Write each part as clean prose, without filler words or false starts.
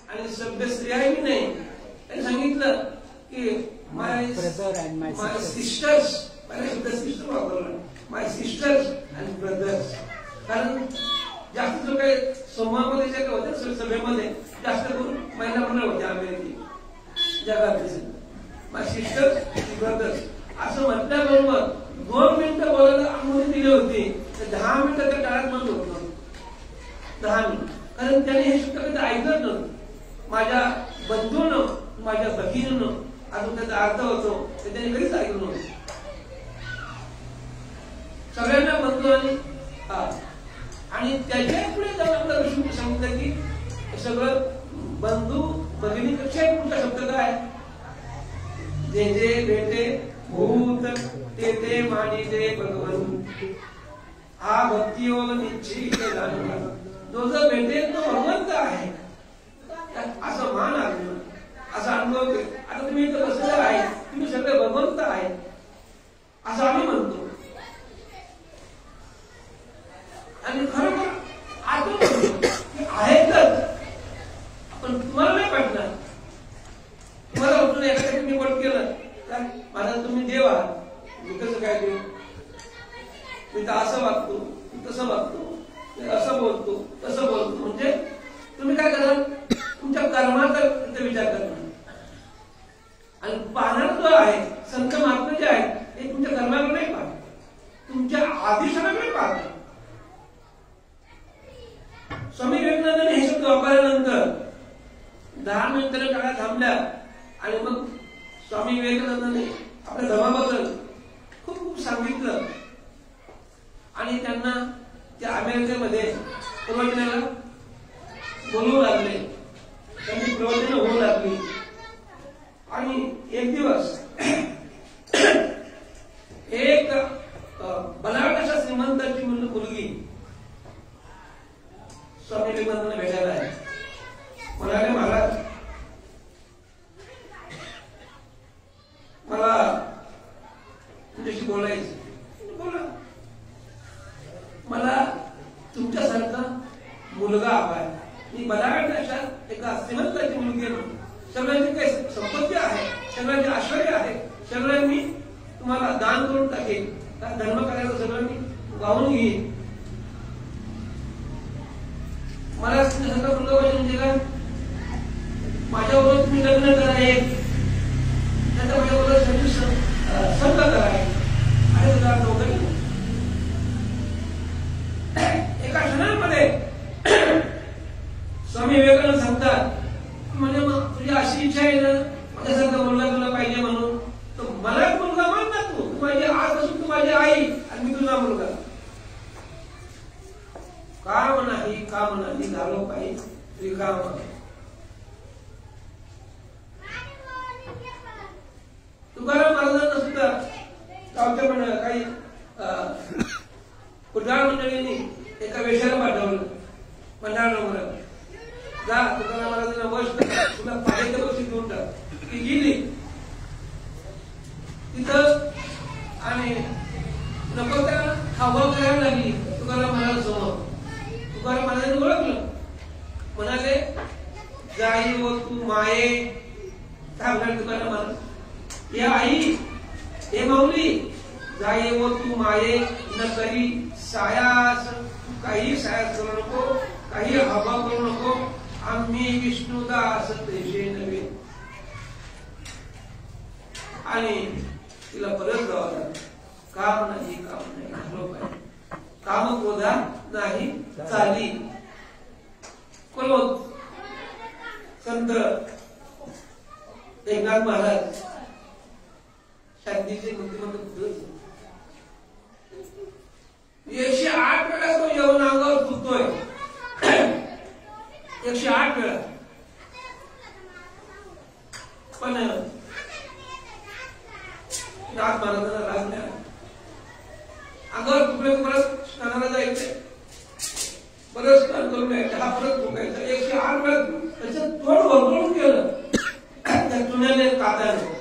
आणि सभ्य स्त्री आहे की नाही त्यांनी सांगितलं की माय सिस्टर्स, माझ्या शब्द सिस्टर वापरला, माय सिस्टर्स अँड ब्रदर्स. कारण जास्त जो काही समूहामध्ये जे काही होते सभेमध्ये जास्त करून महिला मंडळ होते अमेरिकी जगातले. माय सिस्टर्स ब्रदर्स असं म्हटल्याबरोबर 2 मिनिटं बोलायला अनुमती दिली होती, तर 10 मिनिटं त्या काळात बंद होतं. 10 मिनिट. कारण त्याने हे शब्द कधी ऐकत नव्हतं. माझ्या बंधूनं, माझ्या भगिनीनं अजून त्याचा अर्थ होतो ते त्याने कधीच ऐकलं नव्हतं. सगळ्यांना बंधू आणि त्याच्या पुढे जाऊन आपल्याला विष्णू सांगितलं की सगळं बंधू भगिनीपेक्षा पुढचा शब्द काय, जे जे भेटे भूत ते ते मानिले भगवन, हा भक्तियोग निश्चित जाणला. जो जो भेटेल तो भगवंत आहे असं मान आलं, असा अनुभव. आता तुम्ही इथं बसलेला आहे, तुम्ही सगळे भगवंत आहे असं आम्ही म्हणतो. आणि खरोखर आतून म्हणतो की आहेतच, पण तुम्हाला नाही वाटणार. तुम्हाला उठून एखाद्या तुम्ही बोट केलं काय, माझा तुम्ही देव आहात, मी कसं काय देव, मी तर असं वागतो, मी तसं वागतो, मी असं बोलतो तसं बोलतो. म्हणजे तुम्ही काय कराल, तुमच्या कर्माचा तिथे विचार करणार. आणि पाहणार जो आहे, संत महात्मा जे आहेत ते तुमच्या कर्माकडे नाही पाहत, तुमच्या आदेशाकडे पाहतात. स्वामी विवेकानंदांनी हे शब्द वापरल्यानंतर 10 मिनिटांच्या काळात थांबल्या आणि मग स्वामी विवेकानंदांनी आपल्या धर्माबद्दल खूप खूप सांगितलं. आणि त्यांना त्या अमेरिकेमध्ये प्रवचनाला बोलवू लागले, त्यांची प्रवचनं होऊ लागली. आणि एक दिवस एक बनावट अशा श्रीमंताची मुलगी स्वामी विवेकानंदांना भेटायला आहे. म्हणाले, महाराज मला तुझ्याशी बोलायचं. बोला. मला तुमच्यासारखा मुलगा हवा आहे. मी बनावट अशा एका श्रीमंताची मुलगी आहे, सगळ्यांची काही संपत्ती आहे, सगळ्यांचे ऐश्वर्य आहे, सगळं मी तुम्हाला दान करून टाकेन, धर्म करायचं सगळं मी वाहून घेईन. मला तुमच्यासारखा मुलगा पाहिजे म्हणजे काय, माझ्याबरोबर तुम्ही लग्न कराय, त्याचा माझ्याबरोबर संघ कराय. आणि तुला दोघं एका क्षणामध्ये स्वामी विवेकानंद सांगतात, म्हणजे मग तुझी अशी इच्छा आहे ना माझ्यासारखा मुलगा तुला पाहिजे म्हणून, तर मला एक मुलगा मान ना, तू माझी आजपासून तू माझी आई आणि मी तुझा मुलगा. काम नाही काम नाही झालो पाहिजे रिकाम. तुकाराम महाराजांना सुद्धा गावच्या पण काही कुटाळ मंडळींनी एका वेशाला पाठवलं मंडळावर, जा तुकाराम महाराजांना वश तुला पाहिजे बक्षीस देऊन टाक. ती गेली तिथं आणि नको त्या हावभाव करायला लागली तुकाराम महाराज समोर. तुकाराम महाराजांनी ओळखलं, म्हणाले, जाई व तू माये. काय म्हणाले तुकाराम महाराज, हे आई, हे माऊली, जाई व तू माये न करी सायास. काही सायास करू नको, काही हावभाव करू नको, आम्ही विष्णुदास तैसे नव्हे. आणि तिला परत जावं लागलं. काम नाही झालो पाहिजे, काम क्रोधा नाही चाली. क्रोध संत एकनाथ महाराज शांतीचे बुद्धिमत्ता 108 वेळा तो यवनांगावर फुटतोय. 108 वेळा. पण नाथ महाराजांना राग नाही. अंगावर तुकडे परत स्नानाला जायचे, परत स्नान करून यायचे, हा परत फुकायचा. 108 वेळा त्याचं तोंड वरवळून केलं त्या चुन्याने कात्याने.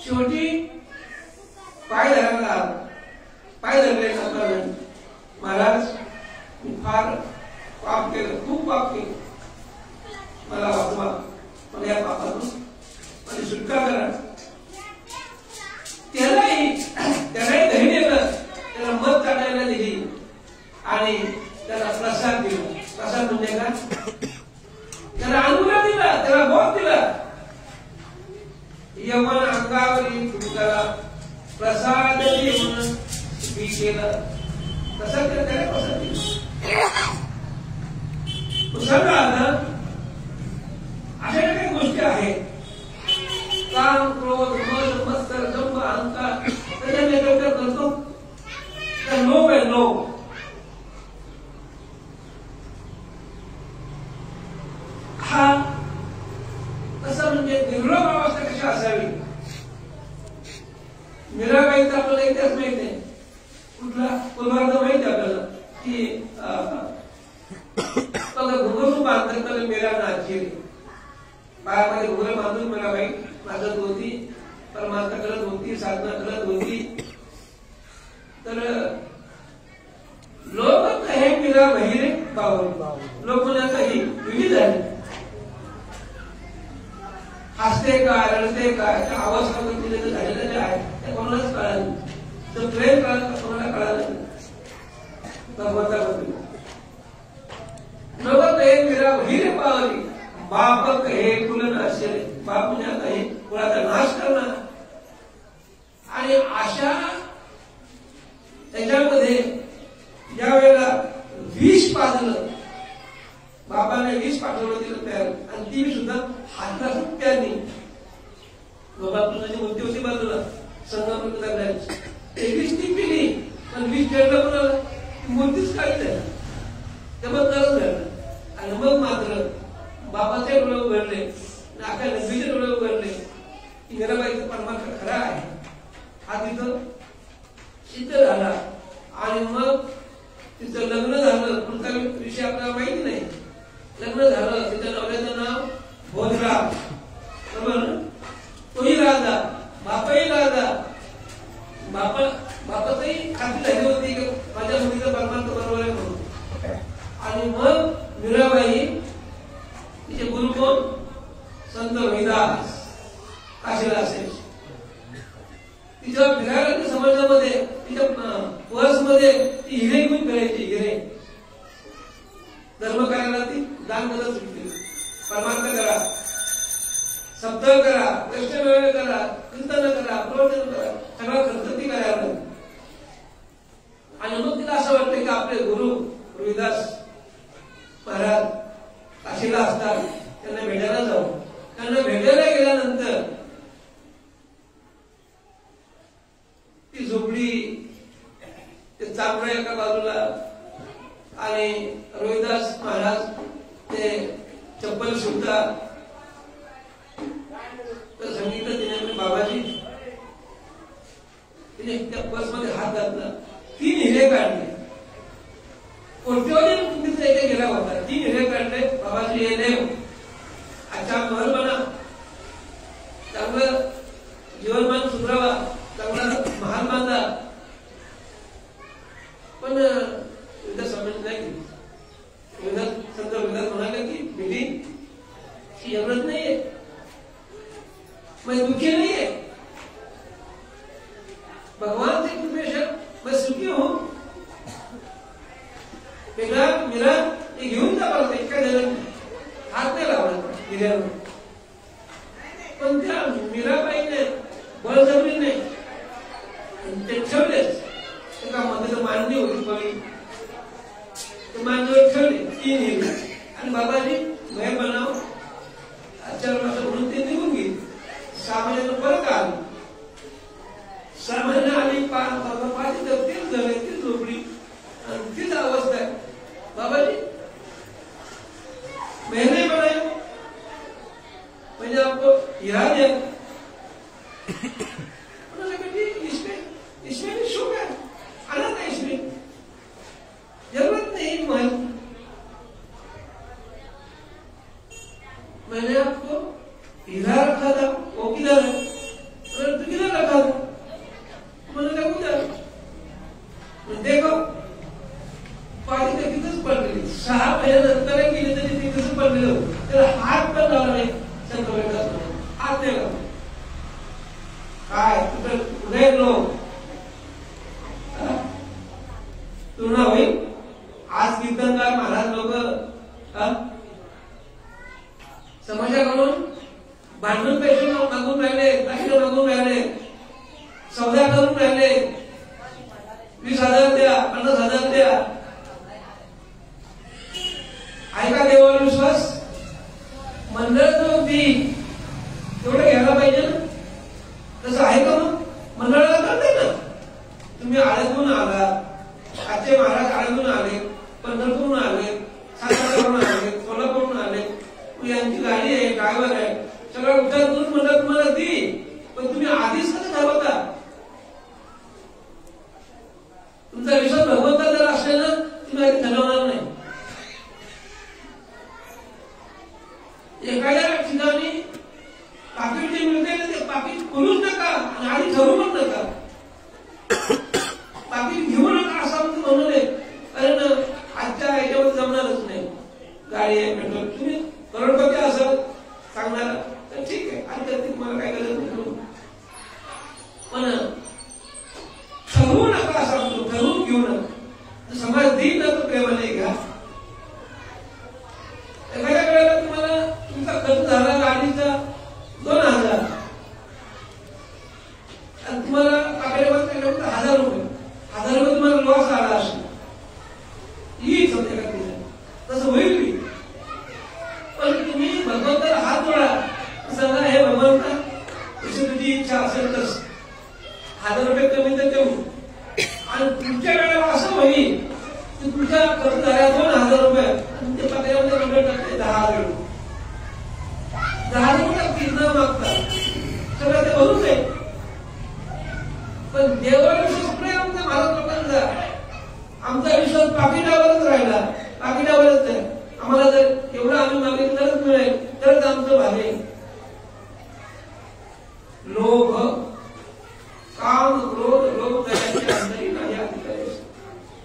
शेवटी पाय धरायला आला. पाय धरले महाराज, मी फार पाप केलं, खूप पाप केलं, मला वाचवा, मला या पापातून माझी सुटका करा. त्यालाही घरी नेलं, त्याला मध काढायला दिली आणि त्याला प्रसाद दिला. प्रसाद म्हणजे काय? त्याला अंगुला दिला, त्याला बोध दिला. यवन अंगावरील त्याला प्रसाद देऊन मी केलं. प्रसाद केलं, त्याला प्रसाद दिला. प्रसाद आलं. अशा काही गोष्टी आहेत. काम, क्रोध, मद, मत्सर, जंभ, अहंकार त्याच्या करतो. तर लोभ आहे, लोभ. हा कसं म्हणजे निर्लोभ अवस्था कशी असावी? मीराबाईचा आपल्याला इतिहास माहित आहे. कुठला पूर्वार्ध माहिती आपल्याला की घुंगरू बांधताना मीरा नाचली. पायामध्ये घुंगरे बांधून मीराबाई नाचत होती, परमात्मा करत होती, साधना करत होती. तर लोक हे मीरा बहिरे बावली. लोक म्हणजे ही विविध आहे. हसते काय, रडते काय, त्या आवाज तिथे झालेलं जे आहे ते कोणालाच कळालं. तर प्रेम कळालं कोणाला कळालं भगवंताबद्दल. लोक हे मीरा बहिरे बावली. बाप कहे कुल नाशे. बाप म्हणजे आता हे कुणाचा नाश करणार. आणि अशा त्याच्यामध्ये ज्या वेळेला विष पाजलं, बाबाने विष पाठवलं तिला तयार, आणि ती सुद्धा हातला सुट्ट्यांनी बाबा तुझी मूर्ती होती बाजूला संगम ते विष ती पिली. पण विष खेळलं कोणाला? मूर्तीच काढली. चमत्कारच झालं. आणि मग मात्र बाबाचे डोळे उघडले, आपल्या नदीचे डोळे उघडले की मीराबाईचा परमात्मा खरा आहे हा तिथं सिद्ध झाला. आणि मग तिचं लग्न झालं. पुढचा विषय आपल्याला माहिती नाही. लग्न झालं. तिच्या नवऱ्याचं नाव भोजराज. बरोबर ना? तोही राजा, बापाही राजा. बापाचंही खात्री झाली होती की माझ्या मुलीचं परमात्मा बरोबर आहे म्हणून. आणि मग मीराबाई तिचे गुरु कोण? संत हरिदास काशीला असेल. तिच्या फिरायला समाजामध्ये तिच्या पर्समध्ये ती हिरे घेऊन फिरायची. हिरे धर्म करायला ती दान करत सुटली. परमात्मा करा, सप्ताह करा, वैष्णव करा, कीर्तन करा, प्रवचन करा, सगळा खर्च ती करायला. आणि मग तिला असं वाटतं की आपले गुरु हरिदास महाराज काशीला असतात, त्यांना भेटायला जाऊ. त्यांना भेटायला गेल्यानंतर ती झोपडी, ते चांबडे एका बाजूला आणि रोहिदास महाराज ते चप्पल शिवतात. तर सांगितलं तिने बाबाजी, तिने त्या पर्समध्ये हात घातला. 3 हिरे काढले. कोट्यवधी तुम्ही इथे गेला होता. 3 हिरे काढले. बाबाजी हे देव, अच्छा महल बना, चांगलं जीवनमान सुधरावा, चांगला महाल बांधा. पण विधास समज नाही केली. संत विधास म्हणाले की बेटी ही एवढंच नाहीये, मैं दुखी नहीं है, भगवान से कृपेशन मैं सुखी हूं. मेरा घेऊन जा परत. एका जणांनी हात नाही लावला हिऱ्यावर. पण त्या मीराबाईने बळजबरीने ते ठेवलेच. एका मध्ये मांडणी होती बळी, ते मांडीवर ठेवले 3 हिरे. आणि बाबाजी घर बनाव आचार म्हणून ते निघून गेले. 6 महिन्यानं परत आले. 6 महिने आली. 5 तेच झाले, तीच झोपडी आणि तीच अवस्था आहे. बाबाजी मैंने बनाया, मैंने आपको हीरा दिया. इसमें भी सुख है, आनंद है. इसमें जरूरत नहीं महल. मैंने आपको हीरा रखा था, वो किधर है? तो किधर रखा था? मैंने कहा उधर. देखो पाणी ते तिथंच पडलेली. 6 महिन्यानंतर गेली तरी तिथंच पडलेलं. तर हात पण लावला नाही संकल्प हात नाही लावला काय तुझं हृदय लोक तुला होईल आज कीर्तनकार महाराज लोक समाजाकडून भांडून पैसे मागून राहिले दाखले मागून राहिले सौदा करून राहिले 20,000 द्या 50,000 द्या ऐका देवावर विश्वास मंडळ जो देईल तेवढं घ्यायला पाहिजे ना तसं आहे का मग मंडळाला करते ना तुम्ही आळंदीहून आला आजचे महाराज आळंदीहून आले पंढरपूरहून आले साताऱ्यावरून आले कोल्हापूरहून आले यांची गाडी आहे ड्रायव्हर आहे सगळा उद्धार करून मंडळ तुम्हाला देईल पण तुम्ही आधीच कसं ठरवता तुमचा विश्वास भगवंता जर असेल ना तुम्ही आधी ठरवणार नाही एखाद्या ठिकाणी पाकिट जे मिळते ना ते पाकिट खोलूच नका आणि आधी ठरवू पण नका पाकिट घेऊ नका असं म्हणू नये कारण आजच्या याच्यामध्ये जमणारच नाही गाडी आहे पेट्रोल तुम्ही करोडपती असाल सांगणार तर ठीक आहे आणि तुम्हाला काय गरज नाही पण ठरवू नका असं म्हणतो ठरवून घेऊ नका समाज देईल ना तो प्रेमाने घ्या एखाद्या वेळेला तुम्हाला तुमचा खर्च झाला गाडीचा 2,000 आणि तुम्हाला पाकड्यामध्ये 1,000 रुपये 1,000 रुपये तुम्हाला लॉस आला असेल हीच होते का तुझ्या तसं होईल पण तुम्ही भगवंताला हात जोडा सांगा हे भगवंता तशी तुझी इच्छा असेल तर 1,000 रुपये कमी तर कमी आणि तुमच्या वेळेला असं होईल की तुमच्या खर्च झाला 2,000 रुपये आणि ते पाकड्यामध्ये कंप्लेंट टाकते 10,000 रुपये 10,000 रुपये न मागता सगळं ते भरून जाईल पण देवावर विश्वास प्रेम आमच्या महाराज लोकांचा आमचा विश्वास पाकिटावरच राहिला पाकिटावरच आहे आम्हाला जर एवढं आम्ही मागितलं तरच मिळेल तरच आमचं भागे लोभ काम क्रोध लोभ दयाचे अंतरी नाही अधिकारी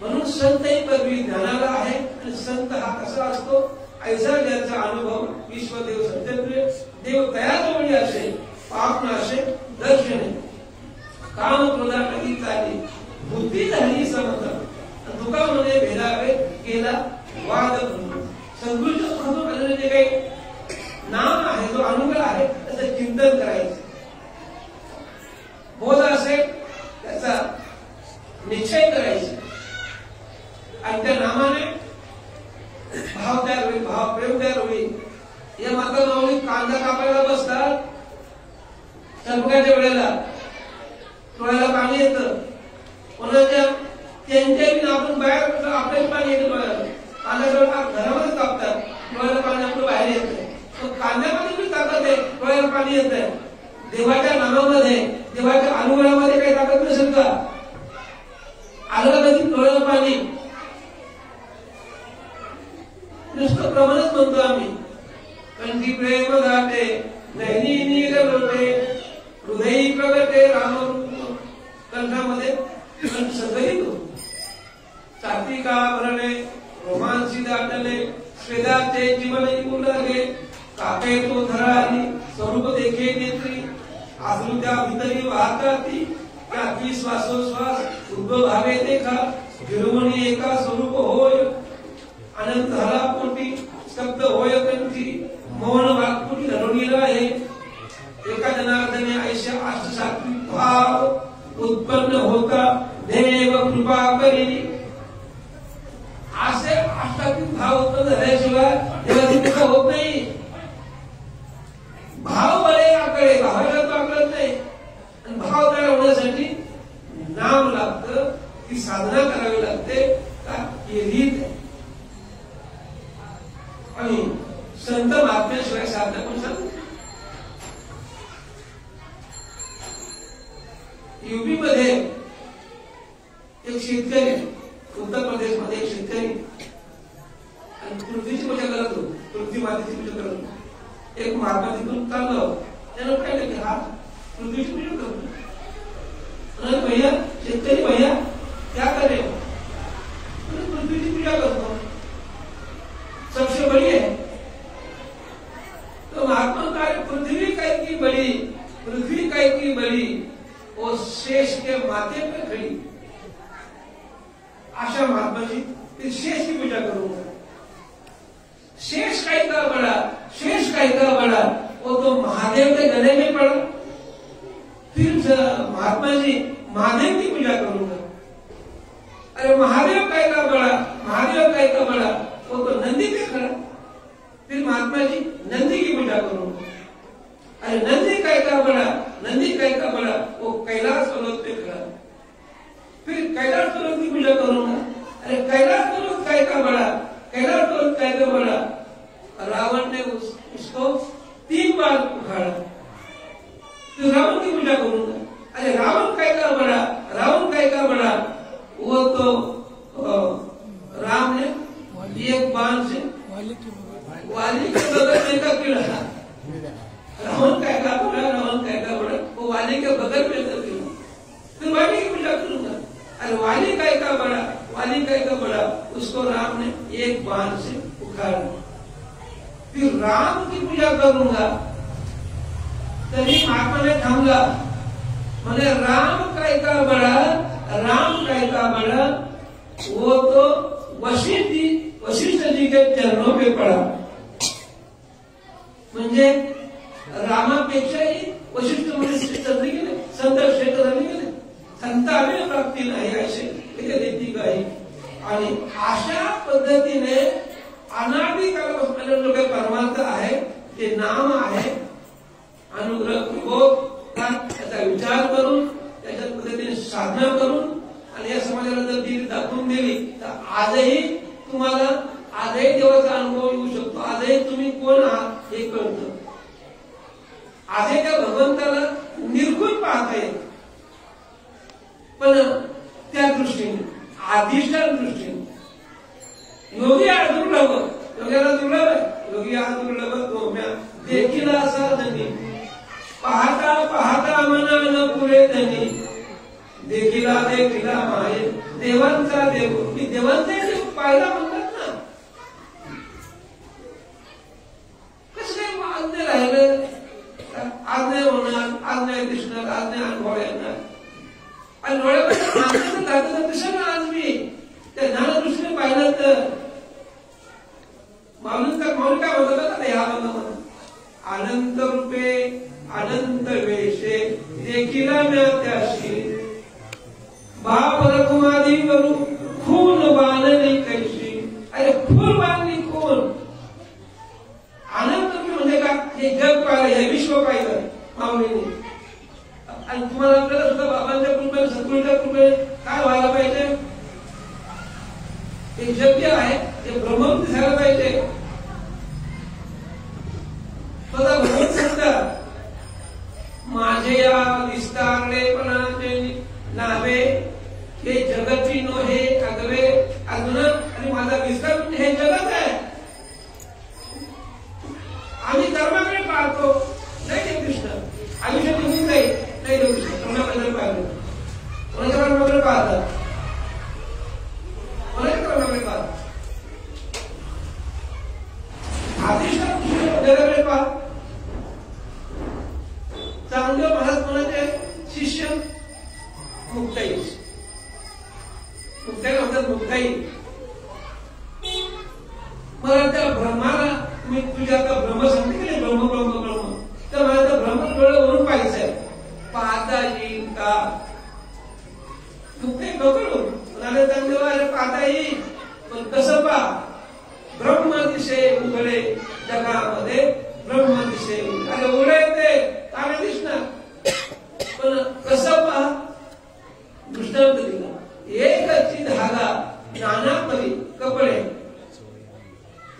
म्हणून संत ही पदवी ज्ञानाला आहे आणि संत हा कसा असतो ऐसा ज्याचा अनुभव विश्वदेव सत्यप्रिय देव दयाजवळी असेल पाप नाशे दर्शने काम क्रोधा कधी चाली बुद्धी झाली समज तुका म्हणे भेदावे केला वाद सद्गुरूच्या समोर आलेले जे काही नाम आहे जो अनुग्रह आहे त्याचं चिंतन करायचं बोध असेल त्याचा निश्चय करायचा आणि त्या नामाने भाव तयार होईल भाव प्रेम तयार होईल या माता माऊली कांदा कापायला बसतात संपकाच्या वेळेला डोळ्याला पाणी येतं कोणाच्या त्यांच्या आपण बाहेर आपल्याला पाणी येतं डोळ्याला कांद्याच्या घरामध्येच कापतात डोळ्याला पाणी आपलं बाहेर येतं कांद्यामध्ये पण ताकद आहे डोळ्याला पाणी येत आहे देवाच्या नामामध्ये देवाच्या अनुग्रहामध्ये काही ताकद नसेल का आलं कधी डोळ्याला पाणी नुसतं प्रमाणच म्हणतो आम्ही कंठी प्रेम घाटे नैनी नीर लोटे हृदयी प्रगटे राम कंठामध्ये संकलित होतो सात्विका भरणे रोमांसी दाटले स्वेदाचे जीवनही उलगले कापे तो धराली स्वरूप देखे नेत्री आसरू त्या भीतरी वाहताती त्याची श्वासोश्वास उद्भव भावे देखा गिरवणी एका स्वरूप होय अनंत झाला पोटी स्तब्ध होय कंठी मौन वाक्पुटी धरुणीला आहे एका जनार्दने ऐशा अष्टसात्विक भाव उत्पन्न होता देव कृपा करी असे अष्टात्विक भाव उत्पन्न झाल्याशिवाय देवाची कृपा होत नाही भाव बरे आकडे भावाला तो आकडत नाही आणि भाव तयार होण्यासाठी नाम लागतं ती साधना करावी लागते का ही रीत आहे आणि संत महात्म्याशिवाय साधना कोण सांगतो यूपी मध्ये एक शेतकरी उत्तर प्रदेश मध्ये एक शेतकरी आणि पृथ्वीची पूजा करत होतो पृथ्वी मातेची पूजा करत होतो एक महात्मा तिथून चाललो त्यानं पाहिलं की हा पृथ्वीची पूजा करतो भैया शेतकरी भैया क्या करे पृथ्वीची पूजा करतो सबसे बड़ी है तो महात्मा का पृथ्वी कैकी बड़ी, पृथ्वी कैकी बड़ी, वो शेष के माथे पे खड़ी। आशा महात्मा जी फिर शेष की पूजा करूंगा। शेष काय का बड़ा, शेष काय का बड़ा, वो तो महादेव के गले में पड़ा। फिर महात्मा जी महादेव की पूजा करूंगा। अरे महादेव काय का बड़ा, महादेव काय का बड़ा, वो तो नंदी पे खड़ा। फिर महात्मा जी नंदी की पूजा करूंगा। अरे नंदी काय का बड़ा, नंदी काय का बड़ा, वो कैलाश पर्वत पे खड़ा। फिर कैलाश पर्वत की पूजा करूंगा। अरे कैलाश पर्वत काय का बड़ा, कैलाश पर्वत काय का बड़ा। रावण ने उसको 3 बार उखाड़ा। फिर रावण की पूजा करूंगा। अरे रावण काय का बड़ा, रावण काय का बड़ा, वो तो राम ने एक बाण से वाली के बगल में का कीड़ा। रावण काय का बड़ा, रावण काय का बड़ा, वो वाली के बगल में का कीड़ा। फिर वाली की पूजा करूंगा। अरे वाली काय का बड़ा, वाली काय का बड़ा, उसको राम ने एक बाण से उखाड़ा। फिर राम की पूजा करूंगा। तभी महात्मा ने थामला, मैंने राम काय का बड़ा, राम काय का बड़ा, वो तो वशिष्ठ जी के चरणों पे पड़ा। म्हणजे रामापेक्षाही वशिष्ठ म्हणजे श्रेष्ठ झाले गेले, संत श्रेष्ठ झाले गेले, संतांना प्राप्ती नाही असे रीती काही। आणि अशा पद्धतीने अनादि कालापासून जो काही परमार्थ आहे ते नाम आहे, अनुग्रह प्रबोध त्याचा विचार करून त्याच्या पद्धतीने साधना करून आणि या समाजाला जर ती दाखवून दिली तर आजही तुम्हाला, आजही देवाचा अनुभव येऊ शकतो। आजही तुम्ही कोण आहात हे कळतं। आजही त्या भगवंताला निर्गुण पाहता येईल, पण त्या दृष्टीने, अधिष्ठान दृष्टीने। योगी हा दुर्लभ, योग्याला दुर्लभ आहे, योगी हा दुर्लभ गोम्या देखील असा धनी, पाहता पाहता मना न पुरे धनी, देखिला देखिला माये देवांचा देव। मी देवांचा देव पाहिला म्हणतात ना, कसं काय आज्ञा राहिलं, आज्ञा होणार, आज्ञा दिसणार, आज्ञा अनुभव येणार। आणि डोळ्यामध्ये माणसाचं दाखवत दिसलं ना आज मी त्या ज्ञानदृष्टीने पाहिलं तर माऊली काय म्हणतात ना ह्या बंधामध्ये, अनंत रूपे अनंत वेशे देखिला म्या त्याशी, बाप रखुमादी करू खून बांधली कैशी। अरे खून बांधली कोण? अनंत रूपे म्हणजे का, हे जग पाहिलं, हे विश्व पाहिलं माऊलीने। आणि तुम्हाला आपल्याला सुद्धा बाबांच्या कृपेने, सद्गुरूंच्या कृपेने काय व्हायला पाहिजे, हे जग जे आहे ते ब्रह्ममुक्ती झालं पाहिजे। स्वतः भगवंत सांगतात, माझे या विस्तारलेपणाचे नावे हे जगती नो हे अगवे अग्न, आणि माझा विस्तार म्हणजे हे जगत आहे। आम्ही कर्माकडे पाहतो, नाही ते कृष्ण आयुष्य निघून जाईल, नाही ते कृष्ण कर्माकडे पाहिलं, कोणाच्या कर्माकडे पाहतात, कोणाच्या कर्माकडे पाहतात, अधिष्ठान जगाकडे पाहत। चांगलं महाराज कोणाचे शिष्य, मुक्ताई, मुक्ताई म्हणतात मुक्ताई। मला त्या ब्रह्माला मी तुझ्या आता ब्रह्म सांगते की नाही, ब्रह्म ब्रह्म ब्रह्म, तर मला त्या ब्रह्म डोळ्यावरून पाहायचंय, पाहता येईल का? मुक्ताई पकडून म्हणाले चांगलं अरे पाहता येईल, पण कसं पहा, ब्रह्मदिशे उघडे जगामध्ये, ब्रह्मदिशे अरे उघडे ते तारे दिसणार, पण कसं पहा? दृष्टांत दिला, एकची धागा नाना परी कपडे।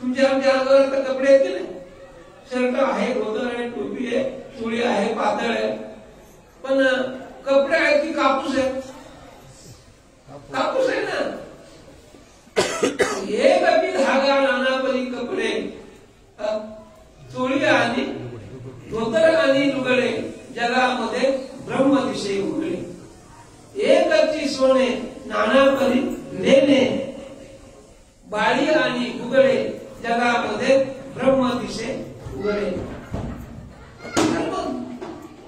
तुमच्या आमच्या अंगावर तर कपडे आहेत की नाही, शर्ट आहे, धोतर आहे, टोपी आहे, चोळी आहे, पातळ आहे, पण कपडे आहेत की कापूस आहे? कापूस आहे ना। एक धागा नाना परी कपडे, चोळी आणि धोतर आणि लुगडे जगामध्ये ब्रह्मदिशे उघडे। एकची सोने नाना परी लेणे, बाळी आणि उघडे जगामध्ये ब्रह्मदिशे उघडे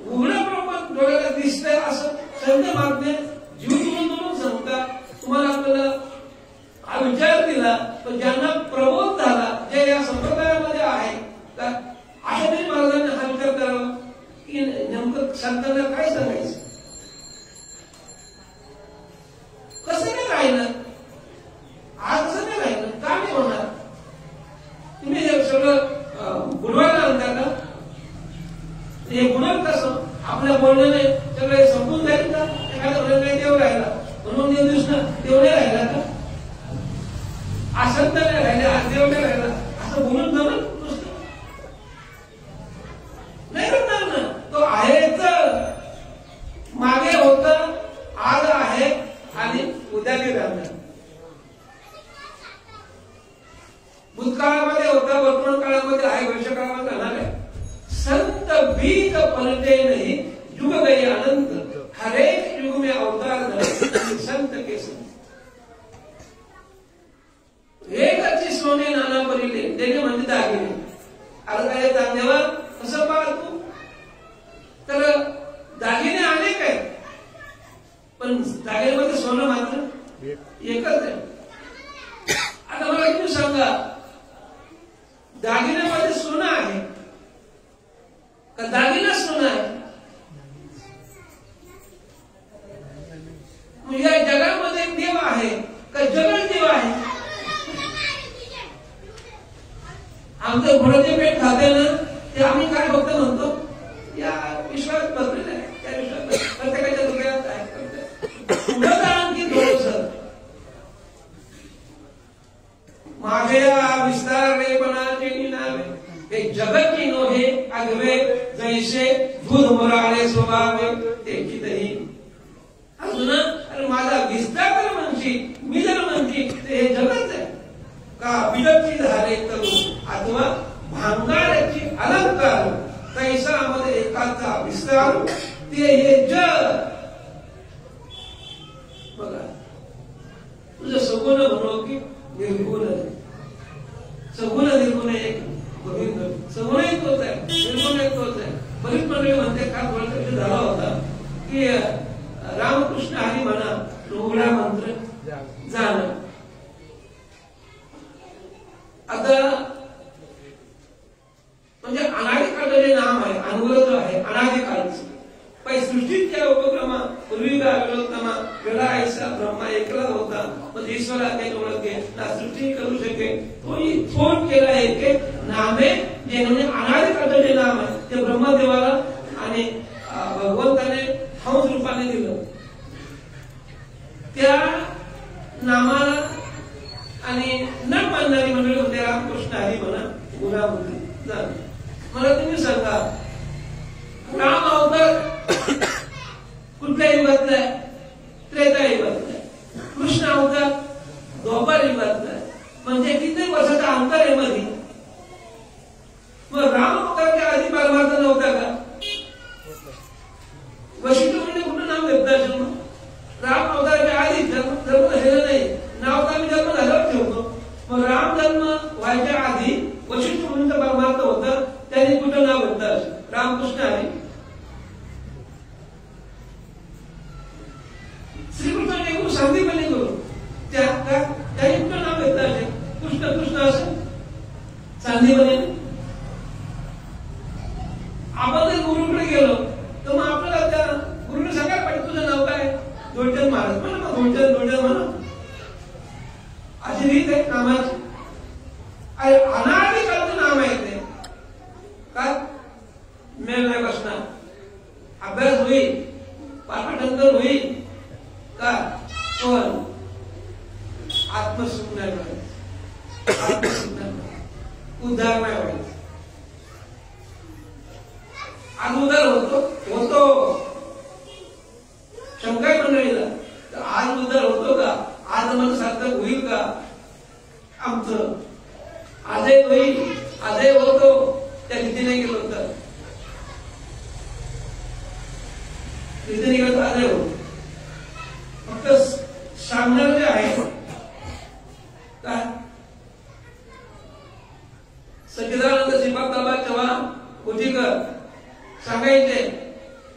उघडं बरोबर डोळ्याला दिसतंय असं संत महात्मे जीव म्हणून सांगतात. तुम्हाला आपल्याला हा विचार दिला तर ज्यांना प्रबोध झाला, जे या संप्रदायामध्ये आहे, अशा तरी महाराजांनी हा विचार करावा की नेमकं संतांना काय सांगायचं, कसं नाही राहिलं, आज कसं नाही राहिलं, का नाही होणार. तुम्ही हे सगळं बुडवायला आणता का? हे बुडवत कसं आपल्या बोलण्याने सगळे संपून जाईल का? एखादा नाही देव राहिला म्हणून देव नाही राहिला का? असंत नाही राहिले, आज देव नाही राहिला असं बोलून जमल नाही करणार ना. तो आहेच, मागे होत, आज आहे आणि उद्या नाही राहणार. भूतकाळामध्ये होता, वर्तमान काळामध्ये आहे, भविष्यकाळामध्ये राहणार आहे. संत बीज पलटे नहीं, युग गए अनंत, हरेक युग में अवतार धरे संत के संत. एक अच्छी सोने नाना परिले देणे म्हणजे दागिने. आता काय देवा कसं पाहा तू, तर दागिने अनेक आहेत पण दागिन्यामध्ये सोनं मात्र एकच आहे. आता मला तुम्ही सांगा, दागिन्यामध्ये सोनं आहे का दागिना सोनं आहे? या जगामध्ये देव आहे का जगच देव आहे? आमचं घोड्याचे पेट खाते ना, ते आम्ही काय फक्त म्हणतो या विश्वास बसलेला आहे, त्या विश्वास प्रत्येकाच्या हृदयात आहे. पुढं आणखी थोडंसं माझे विस्तार रेपणाचे निनावे, हे जगत की नोहे अगवे, जैसे दूध मोराळे स्वभावे देखीतही. अजून अरे माझा विस्तार तर म्हणशी, मी जर म्हणशी ते हे जगत आहे का? विलक्षी झाले करून अथवा भांगाराची अलंकार, तैसा मध्ये एकाचा विस्तार, ते हे जग. बघा तुझं सगुण म्हणू की निर्गुण, सगुण निर्गुण एक गोविंद, सगुण एक तोच आहे, निर्गुण एक तोच आहे. बरीच मंडळी म्हणते, काय बोलतो झाला होता की रामकृष्ण हरी म्हणा, उघडा मंत्र जाणं. आता म्हणजे अनादिकाळचं नाम आहे, अनुग्रह जो आहे अनादिकाळचं. पण सृष्टीच्या उपक्रमा पूर्वी विरोधमा वेळा ऐसा ब्रह्मा एकला होता, मग ईश्वराने ओळखे ना सृष्टी करू शके, तोही थोड केला एक नामे, जे म्हणजे अनादिकाळचं जे नाम आहे ते ब्रह्मदेवाला आणि भगवंताने हंस रूपाने दिलं. त्या नामाला आणि न मानणारी मंडळी होते, रामकृष्ण हरी म्हणा, गुन्हा म्हणा. मला तुम्ही सांगा, राम अवतार कुठल्या युगातला आहे? त्रेता युगातला आहे. कृष्ण अवतार द्वापर युगातला आहे. म्हणजे किती वर्षाचा अंतर आहे मध्ये. मग राम अवतारच्या आधी परमार्थ नव्हता का? वशिष्ठ म्हणजे कुठं नाव घेतलं असेल मग? राम अवताराच्या आधी जन्म झालेला नाही, नाव तर आम्ही जन्म झाल्यावर ठेवतो. मग राम जन्म व्हायच्या आधी वशिष्ठ मुनींचा परमार्थ होता, त्यांनी कुठं नाव घेतलं असेल? रामकृष्ण हरी. श्रीकृष्णाने एकूण सांदीपणे करून त्यांनी कुठं नाव घेतलं असेल? कृष्ण कृष्ण असं सांदीपणे. आपण जर गुरुकडे गेलो तर मग आपल्याला त्या गुरुने सांगायला पाहिजे तुझं नाव काय? धोळचंद महाराज म्हणा, मग धोळचंद म्हणा, अशी रीत आहे नामाची. अनादिकाळचं नाम आहे ते. काय मेल नाही बसणार, अभ्यास होईल, पाठांतर होईल का, पण आत्मसुख नाही व्हायचं, आत्मसुख नाही व्हायचं, उद्धार नाही व्हायचं. आज उद्धार होतो शंका मंडळीला, तर आज उद्धार होतो का? आज मन सार्थक होईल का आमचं? आजही होईल, आजही होतो, त्या रीतीने गेलो तर रीतीने गेलो तर आजही होतो. फक्त सांगणार जे आहे काय, सच्चिदानंद श्रीपाद बाबा चव्हाण गोटीकर सांगायचे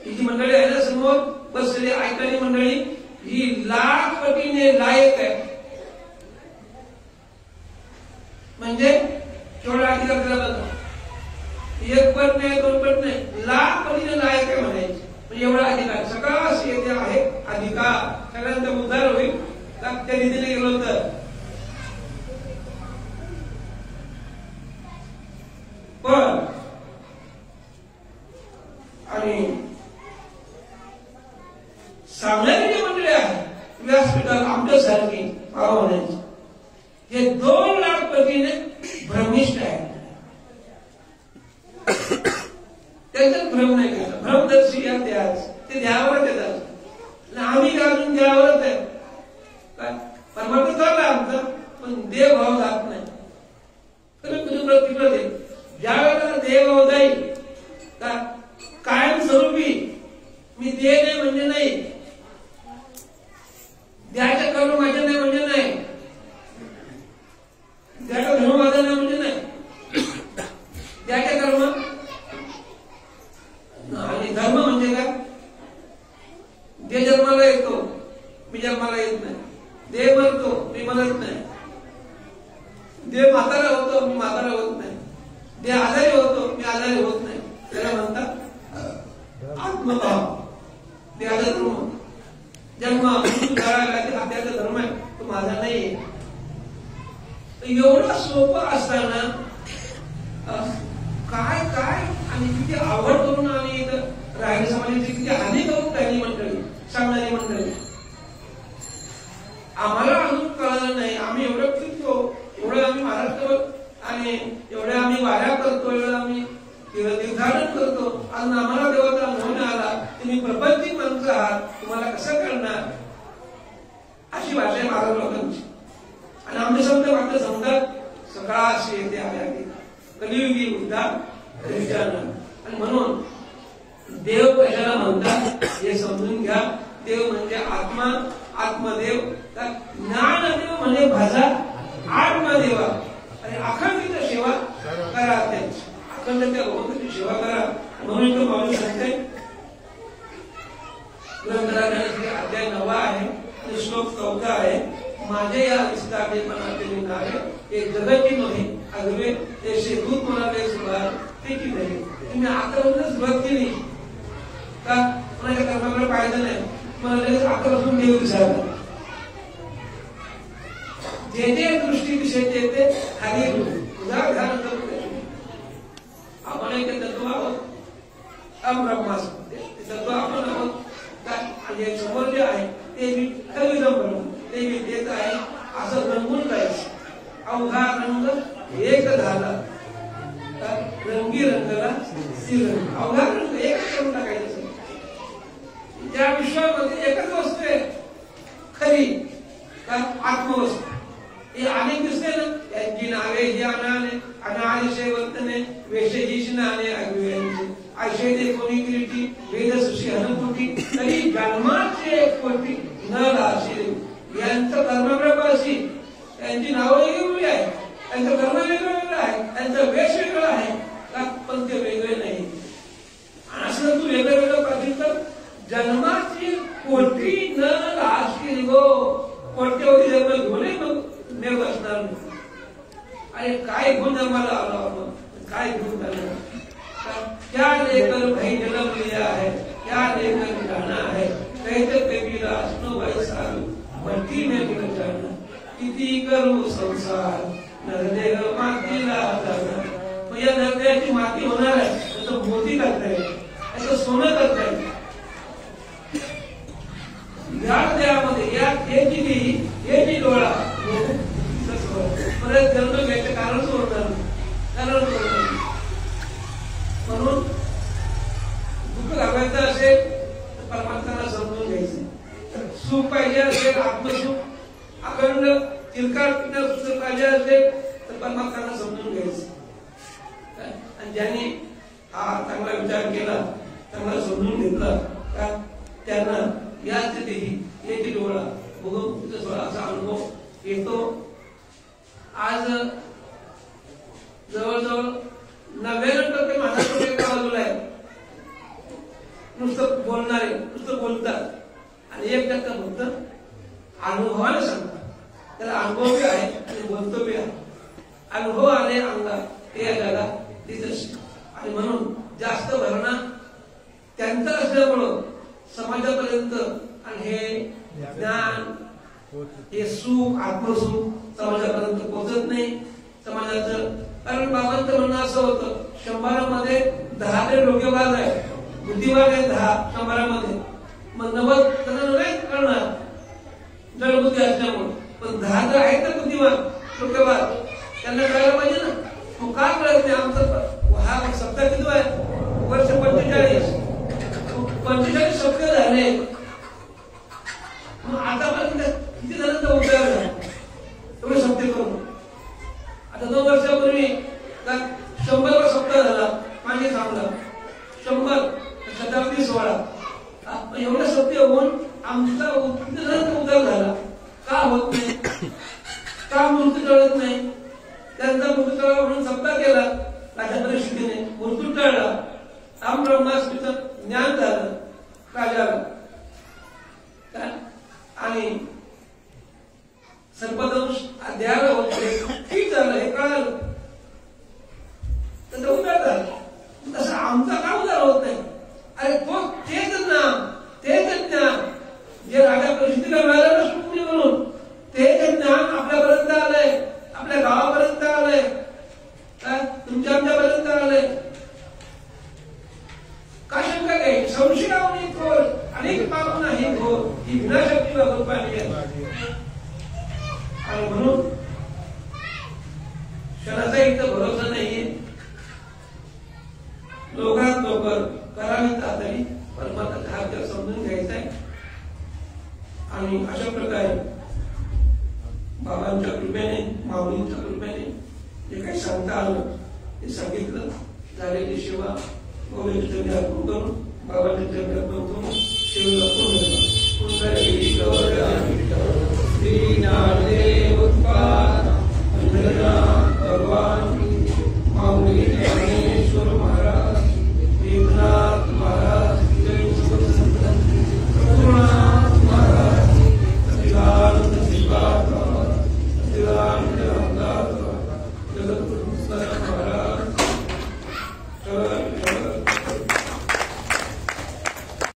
ही जी मंडळी आहे ना समोर बसलेली ऐकणारी मंडळी ही लाख पटीने लायक आहे. म्हणजे केवढा अधिकार दिला बघा. एक पट नाही, दोन पट नाही, लाख पटीने लायक आहे म्हणायचे. म्हणजे एवढा अधिकार सगळाच येथे आहे अधिकार. सगळ्यांचा उद्धार होईल त्या रीतीने गेलो तर. पण आणि सांगणारी जी मंडळी आहे व्यासपीठात आमच्यासारखी म्हणायची हे 2 लाख पटीने भ्रमिष्ठ आहे. त्याच्यात भ्रम नाही करायचा. भ्रमदर्शी या द्याच ते द्यावरच येतात. आम्ही अजून द्यावरच आहे. काय परमात्मा चालला आमचा पण देव भाव जात नाही. तिकडे ज्या वेळेला देव भाव जाईल कायमस्वरूपी मी दे नाही म्हणजे नाही, द्यायचं कर्म माझ्या नाही म्हणजे नाही, द्यायचं धर्म माझा नाही म्हणजे नाही, द्यायचं कर्म आणि धर्म म्हणजे काय? दे जन्माला येतो मी जन्माला येत नाही, दे मरतो मी मरत नाही, दे म्हातारा होतो मी म्हातारा होत नाही, दे आजारी होतो मी आजारी होत नाही. त्याला म्हणतात आत्मभाव. देहाचा धर्म जन्म आपल्याचा धर्म आहे तो माझा नाहीये. एवढं सोपं असताना काय काय आणि किती आवड करून आणि राहिली समाजाची किती हानी करून राहिली मंडळी सांगणारी मंडळी. आम्हाला अजून कळलं नाही. आम्ही एवढं फिरतो, एवढं आम्ही महाराष्ट्र आणि एवढ्या आम्ही वाऱ्या करतो, एवढं आम्ही निर्धारण करतो. अजून आम्हाला देवाचा अनुभव नाही आला. तुम्ही प्रपंचिक माणसं आहात, तुम्हाला कसं करणार अशी भाषा आहे महाराज लोकांची. आणि आमचे समजा मात्र समजतात सगळा असे येते आहे कलियुगी उद्धार विचारणं. आणि म्हणून देव कशाला म्हणतात हे समजून घ्या. देव म्हणजे आत्मा, आत्मदेव. ज्ञानदेव म्हणजे भाषा आत्मदेवा. आणि अखंडित सेवा करा त्यांची, अखंड त्या भगवंताची सेवा करा. म्हणून तो माणूस सांगते ग्रंथराजाचे अध्याय 9 आहे आणि श्लोक 14 आहे. माझे या विस्तारपणाचे नावे एक जगतची नव्हे अगवे ते शेतूत म्हणाले सुरुवात त्याची नाही. तुम्ही आकर्षणच सुरुवात केली का कोणाच्या कर्माकडे पाहिजे नाही. मला लगेच आकर्षण देऊ विचारतात. जे जे दृष्टी दिशेचे येते खाली उदाहरण आपण एक तत्व आहोत अब्रह्मास तत्व आपण आहोत काय. आणि समोर जे आहे ते मी कविता बनवून ते मी देत आहे असं रंगून जायचं. अवघा रंग एक झाला रंगी रंगला श्रीरंग. अवघा रंग एकच करून टाकायचं. त्या विश्वामध्ये एकच वस्तू आहे खरी आत्मवस्तू. हे अनेक दिसते ना यांची नावे ही अनाने अनादिशय वर्तने वेशजीश नाने अग्नियांची आशय दे कोणी किरीटी वेद सुशी हनुपुटी तरी जन्माचे कोटी न राशी. यांचं कर्मप्रभासी त्यांची नावं वेगळी आहे, त्यांचं कर्म वेगळं आहे, त्यांचं वेश वेगळं आहे पण ते वेगळे नाही. असं तू वेगळं वेगळं पाहिजे तर जन्माची कोटी न राशी गो. कोट्यवधी जन्म घेऊनही मग मेव असणार नाही. अरे काय घेऊन जन्माला आलो आपण, काय घेऊन झालं. क्या लेकर भाई जन्म लिया है, क्या लेकर जाना है. कहते कबीरा सुनो भाई साहब मट्टी में गिर जाना. किती करू संसार नरदेह मातीला जाणार. मग या नरदेहाची माती होणार आहे त्याचं मोती करता येईल, त्याचं सोनं करता येईल. या देहामध्ये या हे डोळा परत जन्म घ्यायचं कारण सोडणार कारण. म्हणून दुःख घालायचं असेल तर परमात्म्याला समजून घ्यायचं. सुख पाहिजे असेल आत्मसुख अखंड चिरकाळ सुख पाहिजे असेल तर परमात्म्याला समजून घ्यायचं. आणि ज्यांनी हा चांगला विचार केला, चांगला समजून घेतला का त्यांना या स्थितीही एक डोळा बघून असा अनुभव येतो. आज जवळजवळ 99% महाराष्ट्रात आत्मसुख समाजापर्यंत पोहोचत नाही. समाजाचं कारण बाबांचं म्हणणं असं होतं 100मध्ये 10 ते डोकेबाज आहे, बुद्धिवाद आहे 10 100मध्ये, मग 90 त्यांना नाही कळणार जडबुद्धी असल्यामुळे, पण 10 जर आहेत ना बुद्धिवान डोकेबाज त्यांना कळायला पाहिजे ना. मग का कळत नाही? आमचं हा सप्ताह किती आहे? वर्ष 45 सप्ताह झाले. मग आतापर्यंत किती जणांचा उद्धार झाला एवढे सप्ताह करून? आता 2 वर्षापूर्वी 100वा सप्ताह झाला मागे थांबला, 100 शताब्दी सोहळा. एवढे सप्ताह होऊन आमचा किती जणांचा उद्धार झाला? का होत नाही? का मृत्यू टळत नाही? त्यांचा मृत्यू टळा म्हणून सप्ताह केला राजा परिस्थितीने, मृत्यू टळला. राम ब्रह्मास्मीचं ज्ञान झालं राजाला आणि सर्पदंश अध्याय होते, ठीक झालं, हे कळालं, त्याचा उद्धार झाला. तसं आमचा का उद्धार होत नाही? अरे तो तेच ज्ञान जे राजा परिस्थितीला मिळालं ना सुटणी म्हणून, तेच ज्ञान आपल्यापर्यंत आलंय, आपल्या गावापर्यंत आलंय, तुमच्या आमच्यापर्यंत आलंय. का शंका काही? संशयावनी थोर अनेक पाप नाही थोर, ही विनाशक्ती वापरून पाहिली आहे. आणि म्हणून क्षणाचा इथं भरोसा नाहीये. लवकरात लवकर करावी तातडी परमात्मा हात समजून घ्यायचा आहे. आणि अशा प्रकारे बाबांच्या कृपेने, माऊलींच्या कृपेने जे काही सांगता आलं ते सांगितलं. झालेली सेवा गोविंद चरणी अर्पण करून, बाबांच्या चरणी अर्पण करून सेवेला पूर्ण